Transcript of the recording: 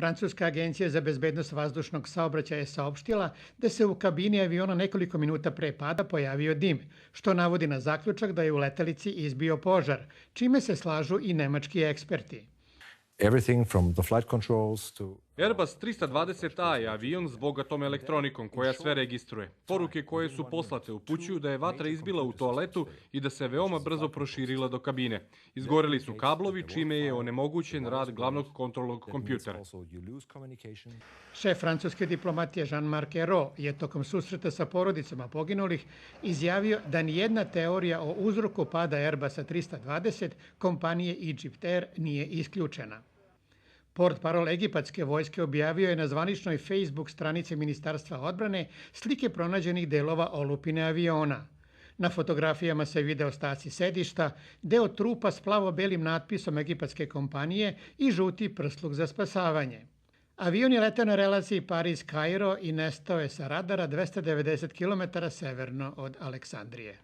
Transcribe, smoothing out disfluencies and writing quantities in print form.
Francuska agencija za bezbednost vazdušnog saobraćaja je saopštila da se u kabini aviona nekoliko minuta pre pada pojavio dim, što navodi na zaključak da je u letelici izbio požar, čime se slažu i nemački eksperti. Airbus 320A je avion s bogatom elektronikom koja sve registruje. Poruke koje su poslate upućuju da je vatra izbila u toaletu i da se veoma brzo proširila do kabine. Izgoreli su kablovi, čime je onemogućen rad glavnog kontrolnog kompjutera. Šef francuske diplomatije Jean-Marc Ayrault je tokom susreta sa porodicama poginulih izjavio da nijedna teorija o uzroku pada Airbusa 320 kompanije Egypt Air nije isključena. Portparol egipatske vojske objavio je na zvaničnoj Facebook stranici Ministarstva odbrane slike pronađenih delova olupine aviona. Na fotografijama se vide ostaci sedišta, deo trupa s plavo-belim natpisom egipatske kompanije i žuti prsluk za spasavanje. Avion je leteo na relaciji Pariz-Kairo i nestao je sa radara 290 km severno od Aleksandrije.